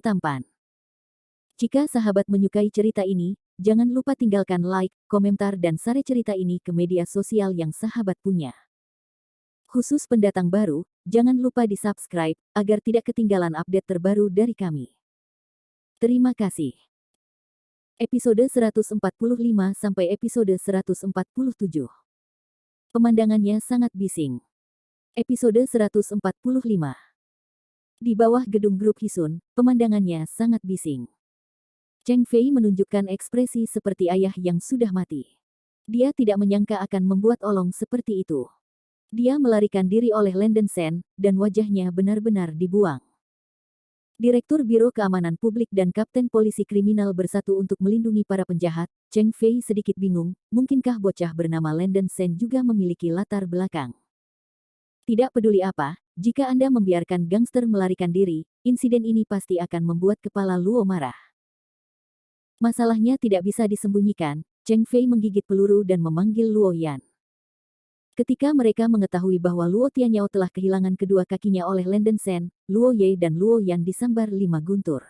tampan. Jika sahabat menyukai cerita ini, jangan lupa tinggalkan like, komentar dan share cerita ini ke media sosial yang sahabat punya. Khusus pendatang baru, jangan lupa di-subscribe, agar tidak ketinggalan update terbaru dari kami. Terima kasih. Episode 145 sampai episode 147. Pemandangannya sangat bising. Episode 145. Di bawah gedung grup Hisun, pemandangannya sangat bising. Cheng Fei menunjukkan ekspresi seperti ayah yang sudah mati. Dia tidak menyangka akan membuat Olong seperti itu. Dia melarikan diri oleh Landen Sen, dan wajahnya benar-benar dibuang. Direktur Biro Keamanan Publik dan Kapten Polisi Kriminal bersatu untuk melindungi para penjahat. Cheng Fei sedikit bingung, mungkinkah bocah bernama Landen Sen juga memiliki latar belakang. Tidak peduli apa, jika Anda membiarkan gangster melarikan diri, insiden ini pasti akan membuat kepala Luo marah. Masalahnya tidak bisa disembunyikan. Cheng Fei menggigit peluru dan memanggil Luo Yan. Ketika mereka mengetahui bahwa Luo Tianyao telah kehilangan kedua kakinya oleh Landen Sen, Luo Ye dan Luo Yan disambar 5 guntur.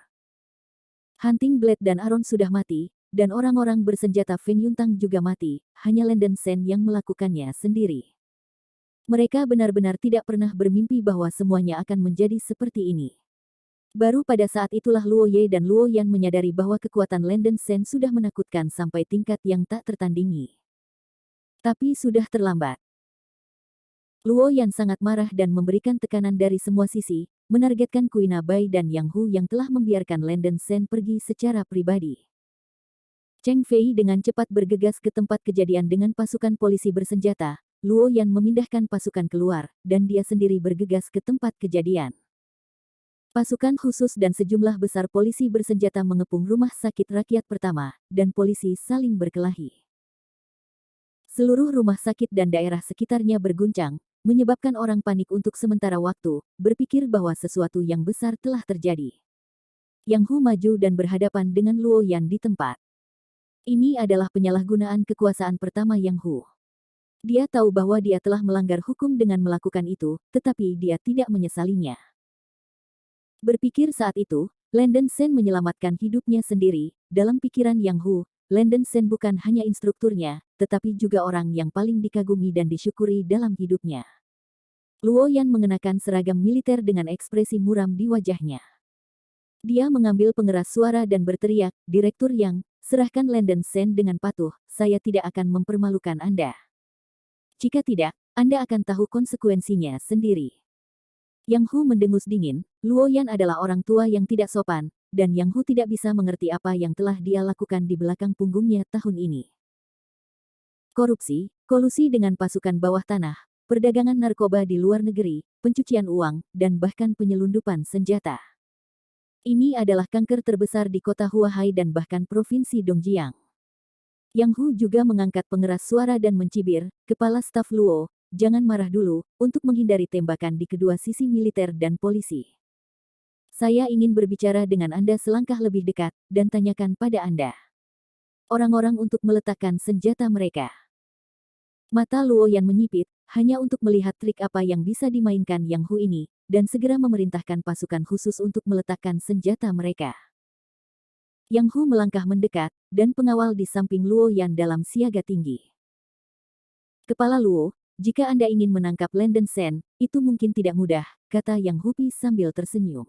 Hunting Blade dan Aron sudah mati, dan orang-orang bersenjata Feng Yuntang juga mati, hanya Landen Sen yang melakukannya sendiri. Mereka benar-benar tidak pernah bermimpi bahwa semuanya akan menjadi seperti ini. Baru pada saat itulah Luo Ye dan Luo Yan menyadari bahwa kekuatan Landen Sen sudah menakutkan sampai tingkat yang tak tertandingi. Tapi sudah terlambat. Luo Yan sangat marah dan memberikan tekanan dari semua sisi, menargetkan Kuina Bai dan Yang Hu yang telah membiarkan Landen Sen pergi secara pribadi. Cheng Fei dengan cepat bergegas ke tempat kejadian dengan pasukan polisi bersenjata. Luo Yan memindahkan pasukan keluar, dan dia sendiri bergegas ke tempat kejadian. Pasukan khusus dan sejumlah besar polisi bersenjata mengepung rumah sakit rakyat pertama, dan polisi saling berkelahi. Seluruh rumah sakit dan daerah sekitarnya berguncang, menyebabkan orang panik untuk sementara waktu, berpikir bahwa sesuatu yang besar telah terjadi. Yang Hu maju dan berhadapan dengan Luo Yan di tempat. Ini adalah penyalahgunaan kekuasaan pertama Yang Hu. Dia tahu bahwa dia telah melanggar hukum dengan melakukan itu, tetapi dia tidak menyesalinya. Berpikir saat itu, Landen Sen menyelamatkan hidupnya sendiri. Dalam pikiran Yang Hu, Landen Sen bukan hanya instrukturnya, tetapi juga orang yang paling dikagumi dan disyukuri dalam hidupnya. Luo Yan mengenakan seragam militer dengan ekspresi muram di wajahnya. Dia mengambil pengeras suara dan berteriak, "Direktur Yang, serahkan Landen Sen dengan patuh, saya tidak akan mempermalukan Anda. Jika tidak, Anda akan tahu konsekuensinya sendiri." Yang Hu mendengus dingin. Luo Yan adalah orang tua yang tidak sopan, dan Yang Hu tidak bisa mengerti apa yang telah dia lakukan di belakang punggungnya tahun ini. Korupsi, kolusi dengan pasukan bawah tanah, perdagangan narkoba di luar negeri, pencucian uang, dan bahkan penyelundupan senjata. Ini adalah kanker terbesar di kota Huahai dan bahkan provinsi Dongjiang. Yang Hu juga mengangkat pengeras suara dan mencibir, "Kepala staf Luo, jangan marah dulu," untuk menghindari tembakan di kedua sisi militer dan polisi. "Saya ingin berbicara dengan Anda selangkah lebih dekat, dan tanyakan pada Anda. Orang-orang untuk meletakkan senjata mereka." Mata Luo Yan menyipit, hanya untuk melihat trik apa yang bisa dimainkan Yang Hu ini, dan segera memerintahkan pasukan khusus untuk meletakkan senjata mereka. Yang Hu melangkah mendekat, dan pengawal di samping Luo Yan dalam siaga tinggi. "Kepala Luo, jika Anda ingin menangkap Landen Sen, itu mungkin tidak mudah," kata Yang Hu sambil tersenyum.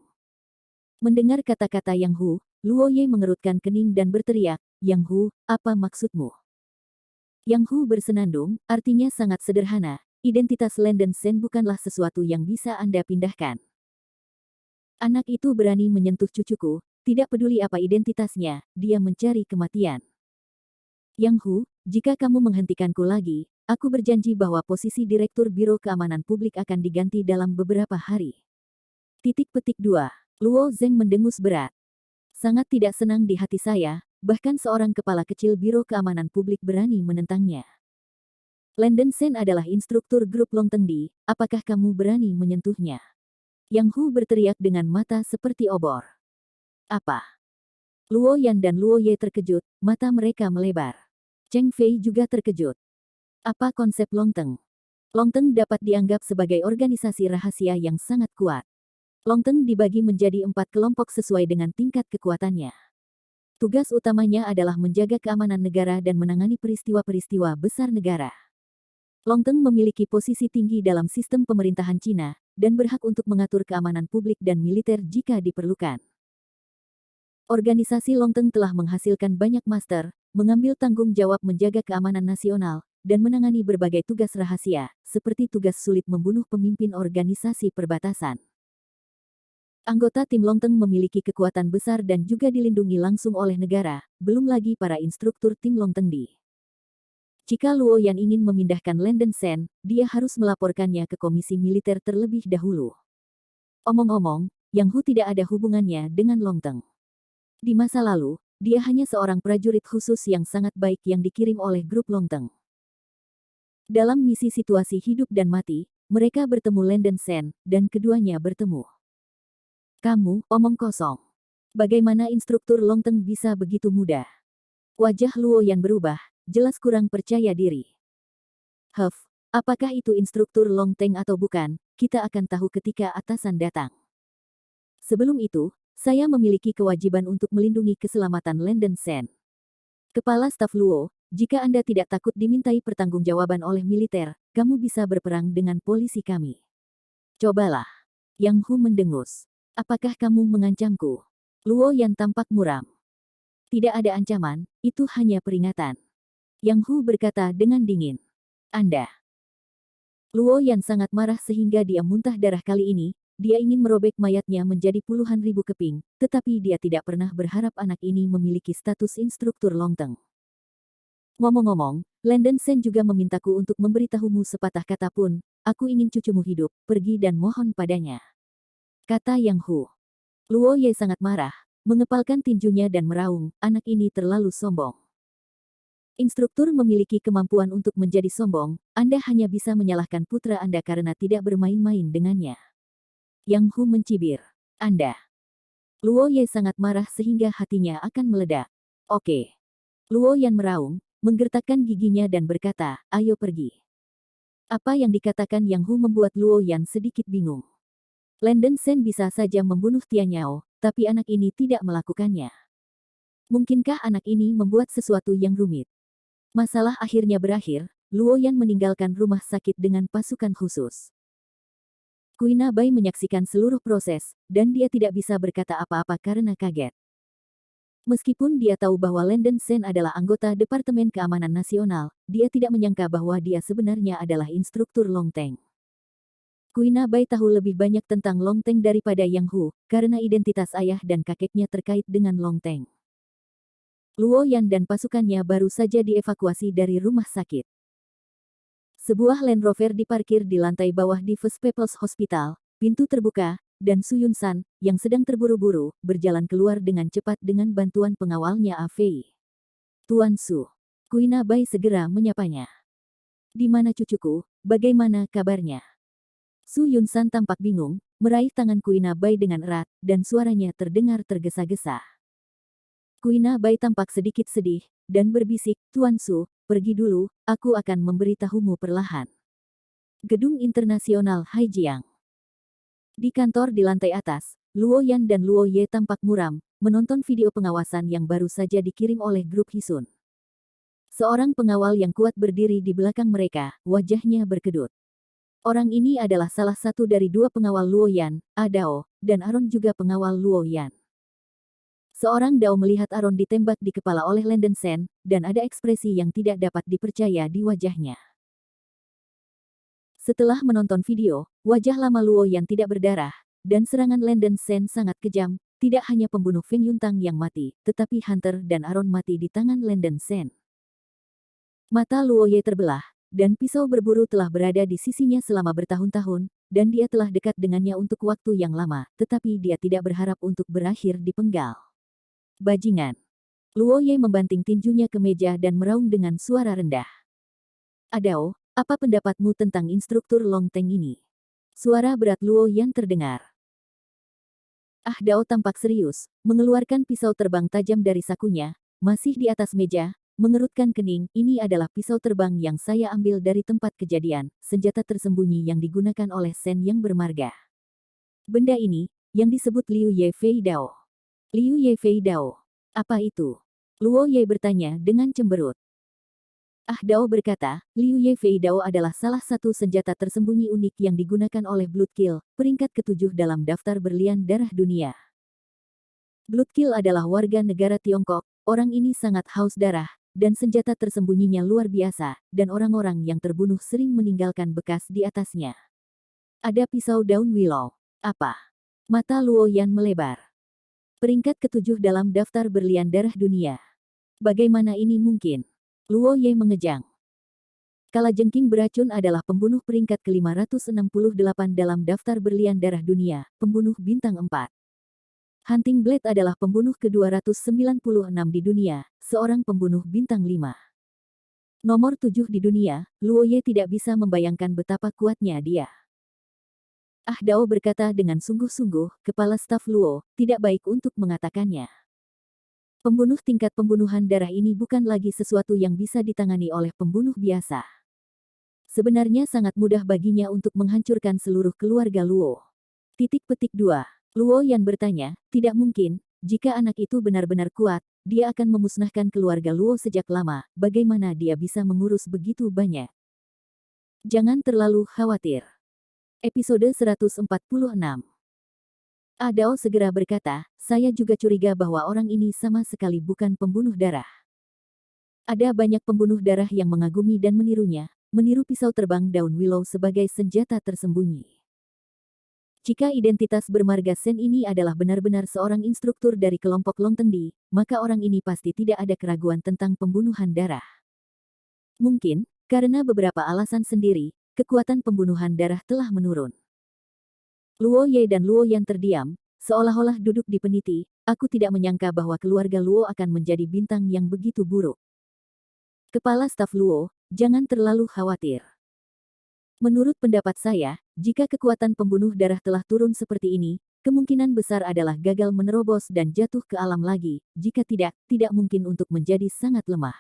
Mendengar kata-kata Yang Hu, Luo Ye mengerutkan kening dan berteriak, "Yang Hu, apa maksudmu?" Yang Hu bersenandung, "Artinya sangat sederhana, identitas Landen Sen bukanlah sesuatu yang bisa Anda pindahkan. Anak itu berani menyentuh cucuku, tidak peduli apa identitasnya, dia mencari kematian. Yang Hu, jika kamu menghentikanku lagi, aku berjanji bahwa posisi Direktur Biro Keamanan Publik akan diganti dalam beberapa hari." Titik petik 2. Luo Zeng mendengus berat. "Sangat tidak senang di hati saya, bahkan seorang kepala kecil Biro Keamanan Publik berani menentangnya. Landen Sen adalah instruktur grup Long Tengdi, apakah kamu berani menyentuhnya?" Yang Hu berteriak dengan mata seperti obor. "Apa?" Luo Yan dan Luo Ye terkejut, mata mereka melebar. Cheng Fei juga terkejut. Apa konsep Long Teng? Long Teng dapat dianggap sebagai organisasi rahasia yang sangat kuat. Longteng dibagi menjadi 4 kelompok sesuai dengan tingkat kekuatannya. Tugas utamanya adalah menjaga keamanan negara dan menangani peristiwa-peristiwa besar negara. Longteng memiliki posisi tinggi dalam sistem pemerintahan Cina, dan berhak untuk mengatur keamanan publik dan militer jika diperlukan. Organisasi Longteng telah menghasilkan banyak master, mengambil tanggung jawab menjaga keamanan nasional, dan menangani berbagai tugas rahasia, seperti tugas sulit membunuh pemimpin organisasi perbatasan. Anggota tim Longteng memiliki kekuatan besar dan juga dilindungi langsung oleh negara, belum lagi para instruktur tim Longteng di. Jika Luo Yan ingin memindahkan Landen Sen, dia harus melaporkannya ke komisi militer terlebih dahulu. Omong-omong, Yang Hu tidak ada hubungannya dengan Longteng. Di masa lalu, dia hanya seorang prajurit khusus yang sangat baik yang dikirim oleh grup Longteng. Dalam misi situasi hidup dan mati, mereka bertemu Landen Sen, dan keduanya bertemu. Kamu, omong kosong. Bagaimana instruktur Longteng bisa begitu mudah? Wajah Luo Yan berubah, jelas kurang percaya diri. Huff, apakah itu instruktur Longteng atau bukan, kita akan tahu ketika atasan datang. Sebelum itu, saya memiliki kewajiban untuk melindungi keselamatan Landen Sen. Kepala Staf Luo, jika Anda tidak takut dimintai pertanggungjawaban oleh militer, kamu bisa berperang dengan polisi kami. Cobalah. Yang Hu mendengus. Apakah kamu mengancamku? Luo Yan tampak muram. Tidak ada ancaman, itu hanya peringatan. Yang Hu berkata dengan dingin. Anda. Luo Yan sangat marah sehingga dia muntah darah kali ini, dia ingin merobek mayatnya menjadi puluhan ribu keping, tetapi dia tidak pernah berharap anak ini memiliki status instruktur Longteng. Ngomong-ngomong, Landen Sen juga memintaku untuk memberitahumu sepatah kata pun, aku ingin cucumu hidup, pergi dan mohon padanya. Kata Yang Hu. Luo Ye sangat marah, mengepalkan tinjunya dan meraung, anak ini terlalu sombong. Instruktur memiliki kemampuan untuk menjadi sombong, Anda hanya bisa menyalahkan putra Anda karena tidak bermain-main dengannya. Yang Hu mencibir. Anda. Luo Ye sangat marah sehingga hatinya akan meledak. Oke. Luo Yan meraung, menggertakkan giginya dan berkata, ayo pergi. Apa yang dikatakan Yang Hu membuat Luo Yan sedikit bingung. Landen Sen bisa saja membunuh Tian Yao, tapi anak ini tidak melakukannya. Mungkinkah anak ini membuat sesuatu yang rumit? Masalah akhirnya berakhir, Luo Yan meninggalkan rumah sakit dengan pasukan khusus. Kuina Bai menyaksikan seluruh proses, dan dia tidak bisa berkata apa-apa karena kaget. Meskipun dia tahu bahwa Landen Sen adalah anggota Departemen Keamanan Nasional, dia tidak menyangka bahwa dia sebenarnya adalah instruktur Longteng. Kuina Bai tahu lebih banyak tentang Longteng daripada Yang Hu, karena identitas ayah dan kakeknya terkait dengan Longteng. Luo Yan dan pasukannya baru saja dievakuasi dari rumah sakit. Sebuah Land Rover diparkir di lantai bawah di First People's Hospital, pintu terbuka, dan Su Yun San, yang sedang terburu-buru, berjalan keluar dengan cepat dengan bantuan pengawalnya Afei. Tuan Su. Kuina Bai segera menyapanya. Di mana cucuku, bagaimana kabarnya? Su Yun San tampak bingung, meraih tangan Kuina Bai dengan erat, dan suaranya terdengar tergesa-gesa. Kuina Bai tampak sedikit sedih, dan berbisik, Tuan Su, pergi dulu, aku akan memberitahumu perlahan. Gedung Internasional Haijiang. Di kantor di lantai atas, Luo Yan dan Luo Ye tampak muram, menonton video pengawasan yang baru saja dikirim oleh grup Hisun. Seorang pengawal yang kuat berdiri di belakang mereka, wajahnya berkedut. Orang ini adalah salah satu dari dua pengawal Luo Yan, Dao, dan Aron juga pengawal Luo Yan. Seorang Dao melihat Aron ditembak di kepala oleh Landen Sen, dan ada ekspresi yang tidak dapat dipercaya di wajahnya. Setelah menonton video, wajah lama Luo Yan tidak berdarah, dan serangan Landen Sen sangat kejam, tidak hanya pembunuh Feng Yuntang yang mati, tetapi Hunter dan Aron mati di tangan Landen Sen. Mata Luo Ye terbelah, dan pisau berburu telah berada di sisinya selama bertahun-tahun, dan dia telah dekat dengannya untuk waktu yang lama, tetapi dia tidak berharap untuk berakhir dipenggal. Bajingan. Luo Ye membanting tinjunya ke meja dan meraung dengan suara rendah. Adao, apa pendapatmu tentang instruktur Longteng ini? Suara berat Luo Yan terdengar. Dao tampak serius, mengeluarkan pisau terbang tajam dari sakunya, masih di atas meja, mengerutkan kening, ini adalah pisau terbang yang saya ambil dari tempat kejadian, senjata tersembunyi yang digunakan oleh Sen yang bermarga. Benda ini, yang disebut Liu Ye Fei Dao. Liu Ye Fei Dao. Apa itu? Luo Ye bertanya dengan cemberut. Ah Dao berkata, Liu Ye Fei Dao adalah salah satu senjata tersembunyi unik yang digunakan oleh Bloodkill, peringkat ke-7 dalam daftar berlian darah dunia. Bloodkill adalah warga negara Tiongkok, orang ini sangat haus darah, dan senjata tersembunyinya luar biasa, dan orang-orang yang terbunuh sering meninggalkan bekas di atasnya. Ada pisau daun willow. Apa? Mata Luo Yan melebar. Peringkat ke-7 dalam daftar berlian darah dunia. Bagaimana ini mungkin? Luo Ye mengejang. Kalajengking beracun adalah pembunuh peringkat ke-568 dalam daftar berlian darah dunia, pembunuh bintang 4. Hunting Blade adalah pembunuh ke-296 di dunia, seorang pembunuh bintang 5. Nomor 7 di dunia, Luo Ye tidak bisa membayangkan betapa kuatnya dia. Ah Dao berkata dengan sungguh-sungguh, kepala staf Luo, tidak baik untuk mengatakannya. Pembunuh tingkat pembunuhan darah ini bukan lagi sesuatu yang bisa ditangani oleh pembunuh biasa. Sebenarnya sangat mudah baginya untuk menghancurkan seluruh keluarga Luo. Petik 2. Luo Yan bertanya, tidak mungkin, jika anak itu benar-benar kuat, dia akan memusnahkan keluarga Luo sejak lama, bagaimana dia bisa mengurus begitu banyak? Jangan terlalu khawatir. Episode 146. Adao segera berkata, saya juga curiga bahwa orang ini sama sekali bukan pembunuh darah. Ada banyak pembunuh darah yang mengagumi dan menirunya, meniru pisau terbang daun willow sebagai senjata tersembunyi. Jika identitas bermarga Sen ini adalah benar-benar seorang instruktur dari kelompok Long Tengdi, maka orang ini pasti tidak ada keraguan tentang pembunuhan darah. Mungkin, karena beberapa alasan sendiri, kekuatan pembunuhan darah telah menurun. Luo Ye dan Luo Yan terdiam, seolah-olah duduk di peniti. Aku tidak menyangka bahwa keluarga Luo akan menjadi bintang yang begitu buruk. Kepala staf Luo, jangan terlalu khawatir. Menurut pendapat saya, jika kekuatan pembunuh darah telah turun seperti ini, kemungkinan besar adalah gagal menerobos dan jatuh ke alam lagi. Jika tidak, tidak mungkin untuk menjadi sangat lemah.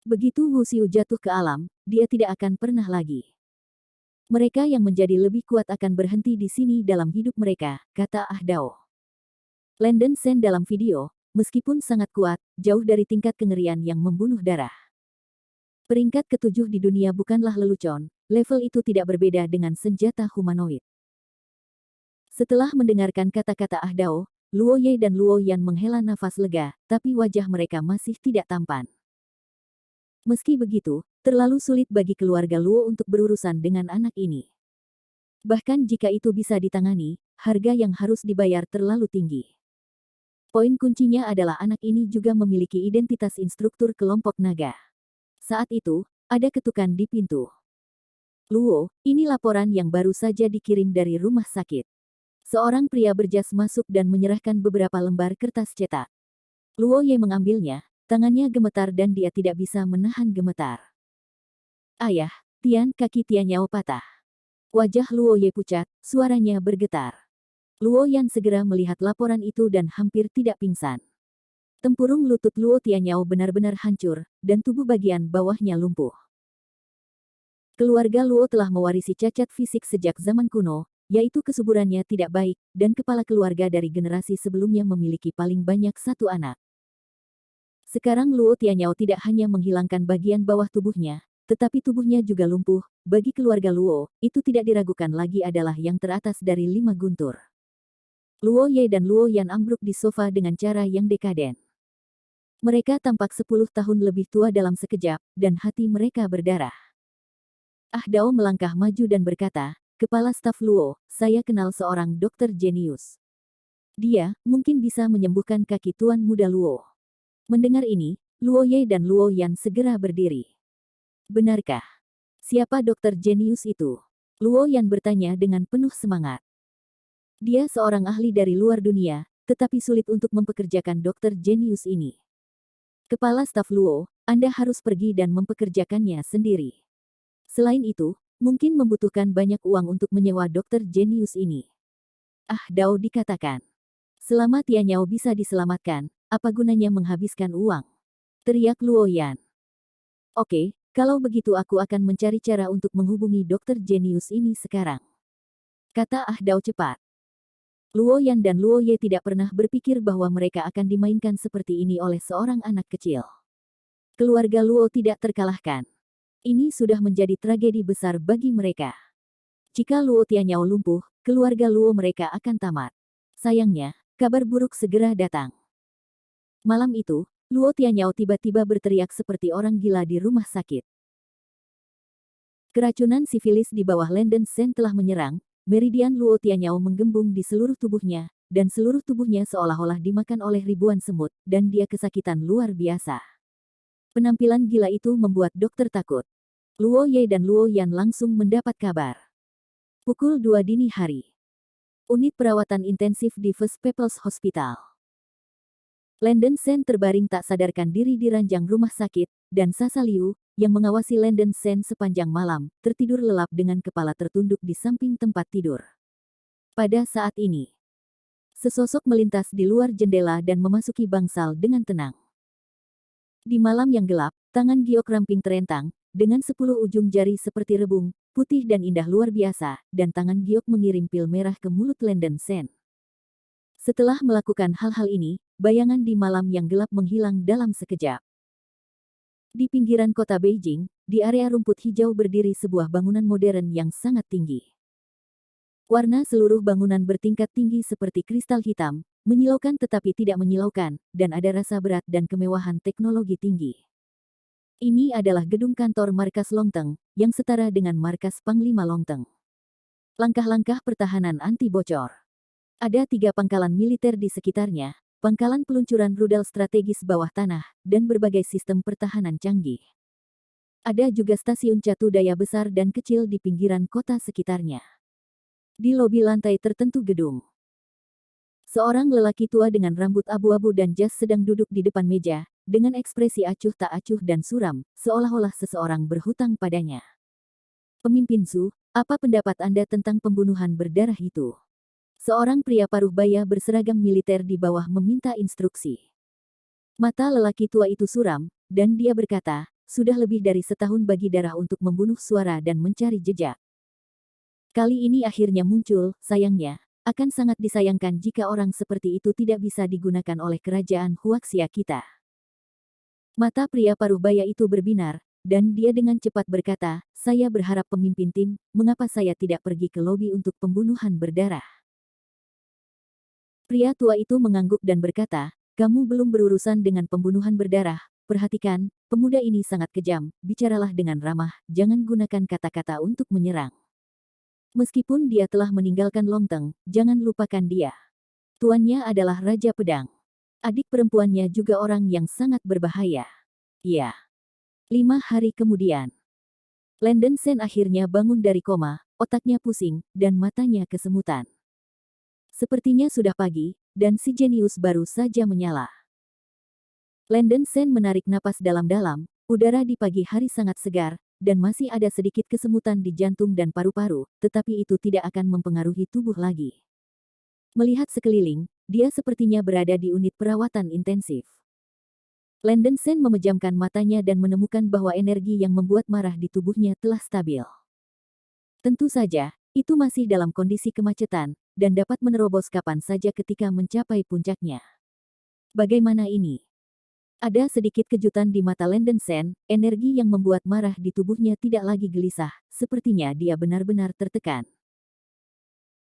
Begitu Wu Xiu jatuh ke alam, dia tidak akan pernah lagi. Mereka yang menjadi lebih kuat akan berhenti di sini dalam hidup mereka, kata Ah Dao. Landon Sen dalam video, meskipun sangat kuat, jauh dari tingkat kengerian yang membunuh darah. Peringkat ke-7 di dunia bukanlah lelucon, level itu tidak berbeda dengan senjata humanoid. Setelah mendengarkan kata-kata Ah Dao, Luo Ye dan Luo Yan menghela nafas lega, tapi wajah mereka masih tidak tampan. Meski begitu, terlalu sulit bagi keluarga Luo untuk berurusan dengan anak ini. Bahkan jika itu bisa ditangani, harga yang harus dibayar terlalu tinggi. Poin kuncinya adalah anak ini juga memiliki identitas instruktur kelompok naga. Saat itu, ada ketukan di pintu. Luo, ini laporan yang baru saja dikirim dari rumah sakit. Seorang pria berjas masuk dan menyerahkan beberapa lembar kertas cetak. Luo Ye mengambilnya, tangannya gemetar dan dia tidak bisa menahan gemetar. Ayah, Tian, kaki Tian Yao patah. Wajah Luo Ye pucat, suaranya bergetar. Luo Yan segera melihat laporan itu dan hampir tidak pingsan. Tempurung lutut Luo Tianyao benar-benar hancur, dan tubuh bagian bawahnya lumpuh. Keluarga Luo telah mewarisi cacat fisik sejak zaman kuno, yaitu kesuburannya tidak baik, dan kepala keluarga dari generasi sebelumnya memiliki paling banyak satu anak. Sekarang Luo Tianyao tidak hanya menghilangkan bagian bawah tubuhnya, tetapi tubuhnya juga lumpuh. Bagi keluarga Luo, itu tidak diragukan lagi adalah yang teratas dari 5 guntur. Luo Ye dan Luo Yan ambruk di sofa dengan cara yang dekaden. Mereka tampak 10 tahun lebih tua dalam sekejap, dan hati mereka berdarah. Ah Dao melangkah maju dan berkata, Kepala staf Luo, saya kenal seorang dokter jenius. Dia, mungkin bisa menyembuhkan kaki Tuan Muda Luo. Mendengar ini, Luo Ye dan Luo Yan segera berdiri. Benarkah? Siapa dokter jenius itu? Luo Yan bertanya dengan penuh semangat. Dia seorang ahli dari luar dunia, tetapi sulit untuk mempekerjakan dokter jenius ini. Kepala staf Luo, Anda harus pergi dan mempekerjakannya sendiri. Selain itu, mungkin membutuhkan banyak uang untuk menyewa dokter jenius ini. Ah Dao dikatakan. Selama Tianyao bisa diselamatkan, apa gunanya menghabiskan uang? Teriak Luo Yan. Oke, kalau begitu aku akan mencari cara untuk menghubungi dokter jenius ini sekarang. Kata Ah Dao cepat. Luo Yan dan Luo Ye tidak pernah berpikir bahwa mereka akan dimainkan seperti ini oleh seorang anak kecil. Keluarga Luo tidak terkalahkan. Ini sudah menjadi tragedi besar bagi mereka. Jika Luo Tianyao lumpuh, keluarga Luo mereka akan tamat. Sayangnya, kabar buruk segera datang. Malam itu, Luo Tianyao tiba-tiba berteriak seperti orang gila di rumah sakit. Keracunan sifilis di bawah Landen Sen telah menyerang, meridian Luo Tianyao menggembung di seluruh tubuhnya, dan seluruh tubuhnya seolah-olah dimakan oleh ribuan semut, dan dia kesakitan luar biasa. Penampilan gila itu membuat dokter takut. Luo Ye dan Luo Yan langsung mendapat kabar. Pukul 2 dini hari. Unit perawatan intensif di First People's Hospital. Landen Sen terbaring tak sadarkan diri di ranjang rumah sakit, dan Sasa Liu, yang mengawasi Landen Sen sepanjang malam, tertidur lelap dengan kepala tertunduk di samping tempat tidur. Pada saat ini, sesosok melintas di luar jendela dan memasuki bangsal dengan tenang. Di malam yang gelap, tangan giok ramping terentang, dengan 10 ujung jari seperti rebung, putih dan indah luar biasa, dan tangan giok mengirim pil merah ke mulut Landen Sen. Setelah melakukan hal-hal ini, bayangan di malam yang gelap menghilang dalam sekejap. Di pinggiran kota Beijing, di area rumput hijau berdiri sebuah bangunan modern yang sangat tinggi. Warna seluruh bangunan bertingkat tinggi seperti kristal hitam, menyilaukan tetapi tidak menyilaukan, dan ada rasa berat dan kemewahan teknologi tinggi. Ini adalah gedung kantor markas Longteng, yang setara dengan markas Panglima Longteng. Langkah-langkah pertahanan anti bocor. Ada 3 pangkalan militer di sekitarnya, pangkalan peluncuran rudal strategis bawah tanah, dan berbagai sistem pertahanan canggih. Ada juga stasiun catu daya besar dan kecil di pinggiran kota sekitarnya. Di lobi lantai tertentu gedung, seorang lelaki tua dengan rambut abu-abu dan jas sedang duduk di depan meja, dengan ekspresi acuh tak acuh dan suram, seolah-olah seseorang berhutang padanya. Pemimpin Zhu, apa pendapat Anda tentang pembunuhan berdarah itu? Seorang pria paruh baya berseragam militer di bawah meminta instruksi. Mata lelaki tua itu suram, dan dia berkata, sudah lebih dari setahun bagi darah untuk membunuh suara dan mencari jejak. Kali ini akhirnya muncul, sayangnya, akan sangat disayangkan jika orang seperti itu tidak bisa digunakan oleh kerajaan Huaxia kita. Mata pria paruh baya itu berbinar, dan dia dengan cepat berkata, saya berharap pemimpin tim, mengapa saya tidak pergi ke lobi untuk pembunuhan berdarah? Pria tua itu mengangguk dan berkata, kamu belum berurusan dengan pembunuhan berdarah, perhatikan, pemuda ini sangat kejam, bicaralah dengan ramah, jangan gunakan kata-kata untuk menyerang. Meskipun dia telah meninggalkan Longteng, jangan lupakan dia. Tuannya adalah Raja Pedang. Adik perempuannya juga orang yang sangat berbahaya. Iya. 5 hari kemudian, Landen Sen akhirnya bangun dari koma, otaknya pusing, dan matanya kesemutan. Sepertinya sudah pagi, dan si jenius baru saja menyala. Landen Sen menarik napas dalam-dalam, udara di pagi hari sangat segar, dan masih ada sedikit kesemutan di jantung dan paru-paru, tetapi itu tidak akan mempengaruhi tubuh lagi. Melihat sekeliling, dia sepertinya berada di unit perawatan intensif. Landen Sen memejamkan matanya dan menemukan bahwa energi yang membuat marah di tubuhnya telah stabil. Tentu saja, itu masih dalam kondisi kemacetan, dan dapat menerobos kapan saja ketika mencapai puncaknya. Bagaimana ini? Ada sedikit kejutan di mata Landen Sen, energi yang membuat marah di tubuhnya tidak lagi gelisah, sepertinya dia benar-benar tertekan.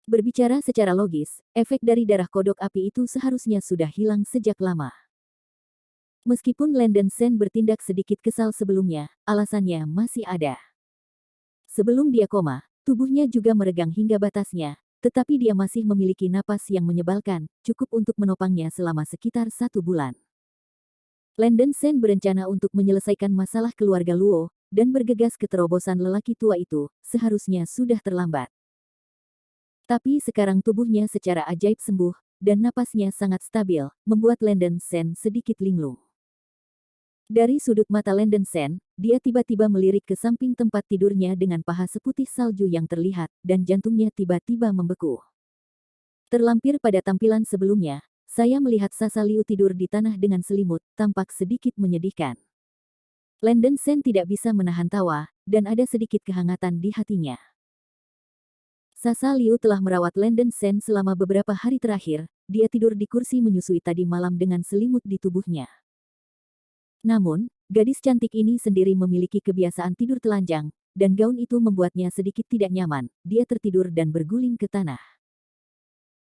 Berbicara secara logis, efek dari darah kodok api itu seharusnya sudah hilang sejak lama. Meskipun Landen Sen bertindak sedikit kesal sebelumnya, alasannya masih ada. Sebelum dia koma, tubuhnya juga meregang hingga batasnya, tetapi dia masih memiliki napas yang menyebalkan, cukup untuk menopangnya selama sekitar 1 bulan. Landen Sen berencana untuk menyelesaikan masalah keluarga Luo, dan bergegas ke terobosan lelaki tua itu, seharusnya sudah terlambat. Tapi sekarang tubuhnya secara ajaib sembuh, dan napasnya sangat stabil, membuat Landen Sen sedikit linglung. Dari sudut mata Landen Sen, dia tiba-tiba melirik ke samping tempat tidurnya dengan paha seputih salju yang terlihat, dan jantungnya tiba-tiba membeku. Terlampir pada tampilan sebelumnya, saya melihat Sasa Liu tidur di tanah dengan selimut, tampak sedikit menyedihkan. Landen Sen tidak bisa menahan tawa, dan ada sedikit kehangatan di hatinya. Sasa Liu telah merawat Lenden Sen selama beberapa hari terakhir, dia tidur di kursi menyusui tadi malam dengan selimut di tubuhnya. Namun, gadis cantik ini sendiri memiliki kebiasaan tidur telanjang, dan gaun itu membuatnya sedikit tidak nyaman. Dia tertidur dan berguling ke tanah.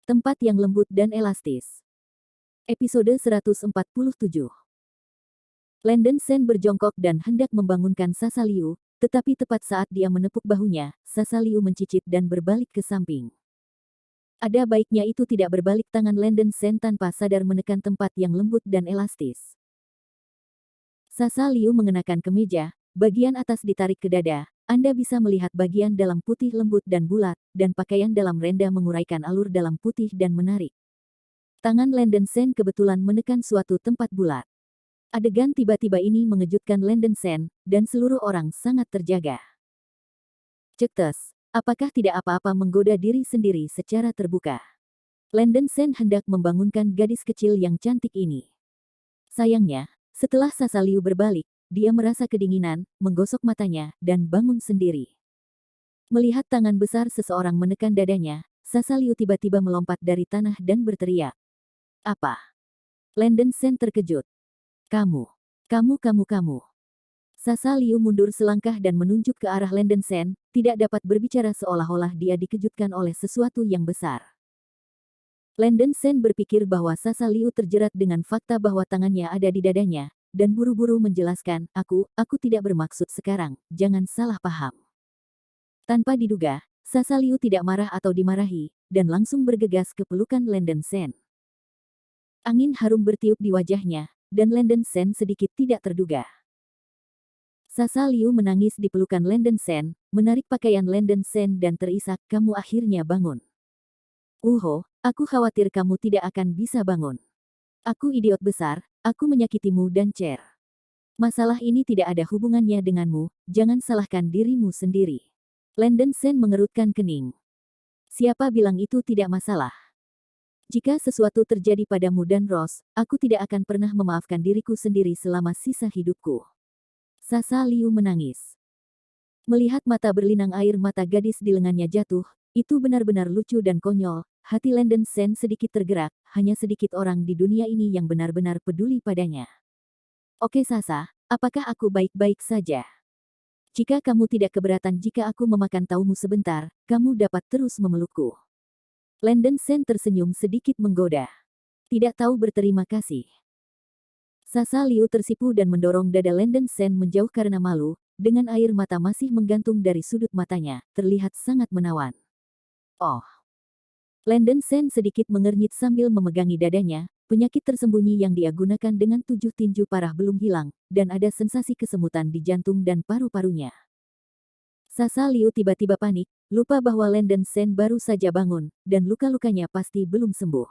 Tempat yang lembut dan elastis. Episode 147. Lenden Sen berjongkok dan hendak membangunkan Sasa Liu, tetapi tepat saat dia menepuk bahunya, Sasa Liu mencicit dan berbalik ke samping. Ada baiknya itu tidak berbalik. Tangan Lenden Sen tanpa sadar menekan tempat yang lembut dan elastis. Sasa Liu mengenakan kemeja, bagian atas ditarik ke dada, Anda bisa melihat bagian dalam putih lembut dan bulat, dan pakaian dalam renda menguraikan alur dalam putih dan menarik. Tangan Lenden Sen kebetulan menekan suatu tempat bulat. Adegan tiba-tiba ini mengejutkan Lenden Sen, dan seluruh orang sangat terjaga. Cetes, apakah tidak apa-apa menggoda diri sendiri secara terbuka? Lenden Sen hendak membangunkan gadis kecil yang cantik ini. Sayangnya, setelah Sasa Liu berbalik, dia merasa kedinginan, menggosok matanya, dan bangun sendiri. Melihat tangan besar seseorang menekan dadanya, Sasa Liu tiba-tiba melompat dari tanah dan berteriak. Apa? Lenden Sen terkejut. Kamu. Sasa Liu mundur selangkah dan menunjuk ke arah Lenden Sen, tidak dapat berbicara seolah-olah dia dikejutkan oleh sesuatu yang besar. Lenden Sen berpikir bahwa Sasa Liu terjerat dengan fakta bahwa tangannya ada di dadanya, dan buru-buru menjelaskan, aku tidak bermaksud sekarang, jangan salah paham. Tanpa diduga, Sasa Liu tidak marah atau dimarahi, dan langsung bergegas ke pelukan Lenden Sen. Angin harum bertiup di wajahnya, dan Lenden Sen sedikit tidak terduga. Sasa Liu menangis di pelukan Lenden Sen, menarik pakaian Lenden Sen dan terisak, kamu akhirnya bangun. Aku khawatir kamu tidak akan bisa bangun. Aku idiot besar, aku menyakitimu dan Cher. Masalah ini tidak ada hubungannya denganmu, jangan salahkan dirimu sendiri. Lenden Sen mengerutkan kening. Siapa bilang itu tidak masalah? Jika sesuatu terjadi padamu dan Rose, aku tidak akan pernah memaafkan diriku sendiri selama sisa hidupku. Sasa Liu menangis. Melihat mata berlinang air mata gadis di lengannya jatuh, itu benar-benar lucu dan konyol. Hati Lenden Sen sedikit tergerak, hanya sedikit orang di dunia ini yang benar-benar peduli padanya. Oke Sasa, apakah aku baik-baik saja? Jika kamu tidak keberatan jika aku memakan taumu sebentar, kamu dapat terus memelukku. Lenden Sen tersenyum sedikit menggoda. Tidak tahu berterima kasih. Sasa Liu tersipu dan mendorong dada Lenden Sen menjauh karena malu, dengan air mata masih menggantung dari sudut matanya, terlihat sangat menawan. Oh. Lenden Sen sedikit mengernyit sambil memegangi dadanya, penyakit tersembunyi yang dia gunakan dengan 7 tinju parah belum hilang, dan ada sensasi kesemutan di jantung dan paru-parunya. Sasa Liu tiba-tiba panik, lupa bahwa Lenden Sen baru saja bangun, dan luka-lukanya pasti belum sembuh.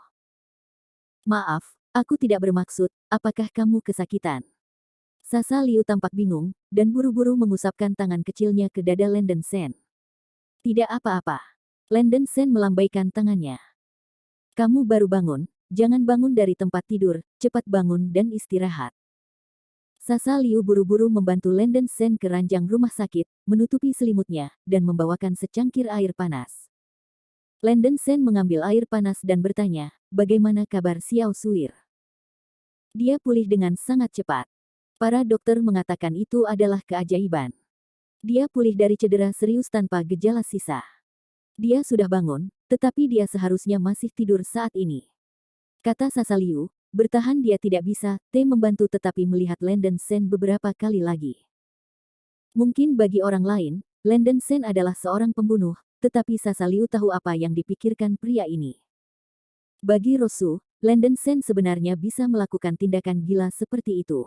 Maaf, aku tidak bermaksud, apakah kamu kesakitan? Sasa Liu tampak bingung, dan buru-buru mengusapkan tangan kecilnya ke dada Lenden Sen. Tidak apa-apa. Lenden Sen melambaikan tangannya. Kamu baru bangun, jangan bangun dari tempat tidur, cepat bangun dan istirahat. Sasa Liu buru-buru membantu Lenden Sen ke ranjang rumah sakit, menutupi selimutnya, dan membawakan secangkir air panas. Lenden Sen mengambil air panas dan bertanya, bagaimana kabar Xiao Suir? Dia pulih dengan sangat cepat. Para dokter mengatakan itu adalah keajaiban. Dia pulih dari cedera serius tanpa gejala sisa. Dia sudah bangun, tetapi dia seharusnya masih tidur saat ini. Kata Sasa Liu, bertahan dia tidak bisa, membantu tetapi melihat Lenden Sen beberapa kali lagi. Mungkin bagi orang lain, Lenden Sen adalah seorang pembunuh, tetapi Sasa Liu tahu apa yang dipikirkan pria ini. Bagi Rosu, Lenden Sen sebenarnya bisa melakukan tindakan gila seperti itu.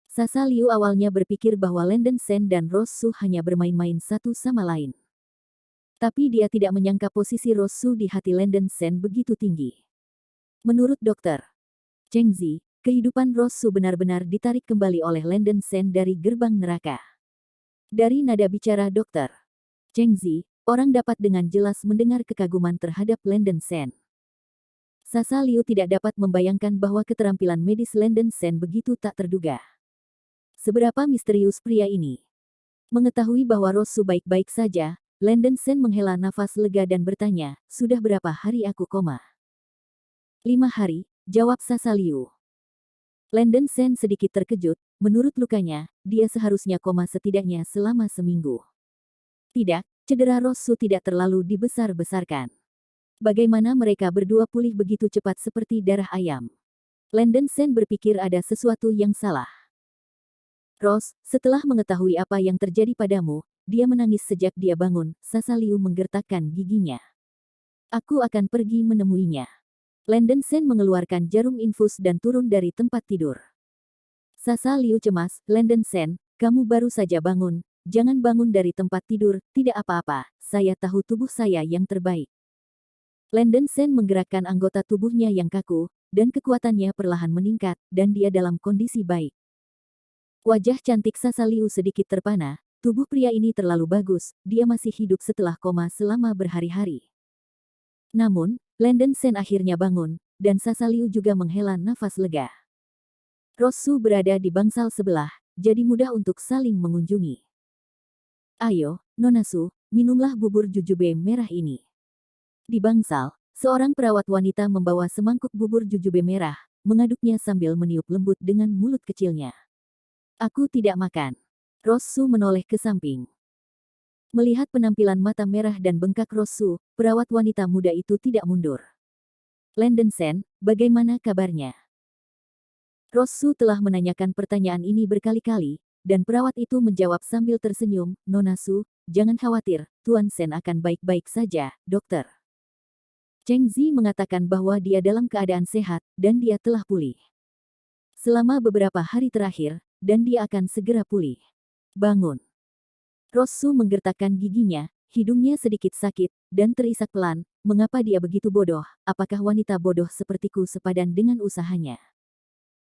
Sasa Liu awalnya berpikir bahwa Lenden Sen dan Rosu hanya bermain-main satu sama lain. Tapi dia tidak menyangka posisi Rosu di hati Lenden Sen begitu tinggi. Menurut dokter Cheng Zi, kehidupan Rosu benar-benar ditarik kembali oleh Lenden Sen dari gerbang neraka. Dari nada bicara dokter Cheng Zi, orang dapat dengan jelas mendengar kekaguman terhadap Lenden Sen. Sasa Liu tidak dapat membayangkan bahwa keterampilan medis Lenden Sen begitu tak terduga. Seberapa misterius pria ini? Mengetahui bahwa Rosu baik-baik saja, Landon Sen menghela nafas lega dan bertanya, sudah berapa hari aku koma? 5 hari, jawab Sasa Liu. Landon Sen sedikit terkejut, menurut lukanya, dia seharusnya koma setidaknya selama seminggu. Tidak, cedera Rosu tidak terlalu dibesar-besarkan. Bagaimana mereka berdua pulih begitu cepat seperti darah ayam? Landon Sen berpikir ada sesuatu yang salah. Ross, setelah mengetahui apa yang terjadi padamu, dia menangis sejak dia bangun, Sasa Liu menggertakkan giginya. Aku akan pergi menemuinya. Landon Sen mengeluarkan jarum infus dan turun dari tempat tidur. Sasa Liu cemas, Landon Sen, kamu baru saja bangun, jangan bangun dari tempat tidur, tidak apa-apa, saya tahu tubuh saya yang terbaik. Landon Sen menggerakkan anggota tubuhnya yang kaku, dan kekuatannya perlahan meningkat, dan dia dalam kondisi baik. Wajah cantik Sasa Liu sedikit terpana, tubuh pria ini terlalu bagus, dia masih hidup setelah koma selama berhari-hari. Namun, Landon Sen akhirnya bangun, dan Sasa Liu juga menghela nafas lega. Rosu berada di bangsal sebelah, jadi mudah untuk saling mengunjungi. Ayo, Nona Su, minumlah bubur jujube merah ini. Di bangsal, seorang perawat wanita membawa semangkuk bubur jujube merah, mengaduknya sambil meniup lembut dengan mulut kecilnya. Aku tidak makan. Rosu menoleh ke samping. Melihat penampilan mata merah dan bengkak Rosu, perawat wanita muda itu tidak mundur. Landon Sen, bagaimana kabarnya? Rosu telah menanyakan pertanyaan ini berkali-kali, dan perawat itu menjawab sambil tersenyum, Nona Su, jangan khawatir, Tuan Sen akan baik-baik saja, dokter. Cheng Zi mengatakan bahwa dia dalam keadaan sehat, dan dia telah pulih. Selama beberapa hari terakhir, dan dia akan segera pulih. Bangun. Rosu menggertakkan giginya, hidungnya sedikit sakit, dan terisak pelan, mengapa dia begitu bodoh, apakah wanita bodoh sepertiku sepadan dengan usahanya?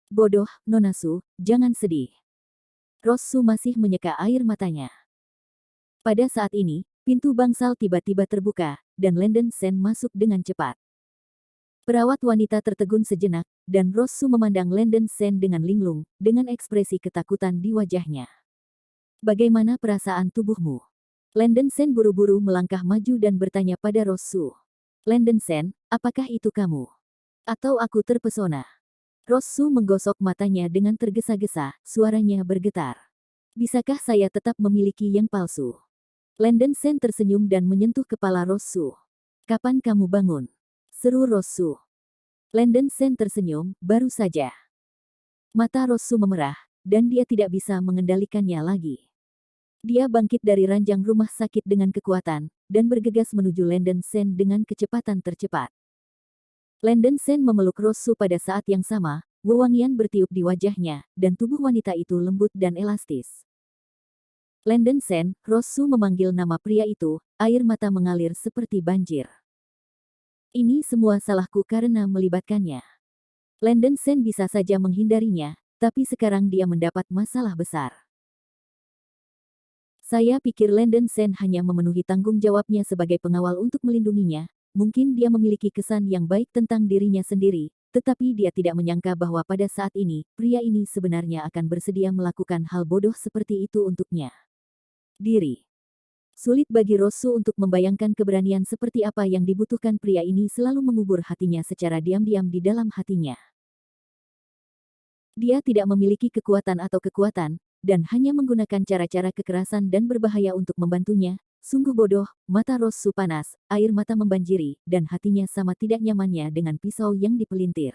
Bodoh, Nona Su, jangan sedih. Rosu masih menyeka air matanya. Pada saat ini, pintu bangsal tiba-tiba terbuka, dan Landon Sen masuk dengan cepat. Perawat wanita tertegun sejenak, dan Rosu memandang Landon Sen dengan linglung, dengan ekspresi ketakutan di wajahnya. Bagaimana perasaan tubuhmu? Landon Sen buru-buru melangkah maju dan bertanya pada Rosu. Landon Sen, apakah itu kamu? Atau aku terpesona? Rosu menggosok matanya dengan tergesa-gesa, suaranya bergetar. Bisakah saya tetap memiliki yang palsu? Landon Sen tersenyum dan menyentuh kepala Rosu. Kapan kamu bangun? Seru Rosu. Landon Sen tersenyum, baru saja. Mata Rosu memerah, dan dia tidak bisa mengendalikannya lagi. Dia bangkit dari ranjang rumah sakit dengan kekuatan, dan bergegas menuju Landon Sen dengan kecepatan tercepat. Landon Sen memeluk Rosu pada saat yang sama, wewangian bertiup di wajahnya, dan tubuh wanita itu lembut dan elastis. Landon Sen, Rosu memanggil nama pria itu, air mata mengalir seperti banjir. Ini semua salahku karena melibatkannya. Landon Sen bisa saja menghindarinya, tapi sekarang dia mendapat masalah besar. Saya pikir Landon Sen hanya memenuhi tanggung jawabnya sebagai pengawal untuk melindunginya, mungkin dia memiliki kesan yang baik tentang dirinya sendiri, tetapi dia tidak menyangka bahwa pada saat ini, pria ini sebenarnya akan bersedia melakukan hal bodoh seperti itu untuknya. Sulit bagi Rosu untuk membayangkan keberanian seperti apa yang dibutuhkan pria ini selalu mengubur hatinya secara diam-diam di dalam hatinya. Dia tidak memiliki kekuatan atau kekuatan, dan hanya menggunakan cara-cara kekerasan dan berbahaya untuk membantunya. Sungguh bodoh, mata Rosu panas, air mata membanjiri, dan hatinya sama tidak nyamannya dengan pisau yang dipelintir.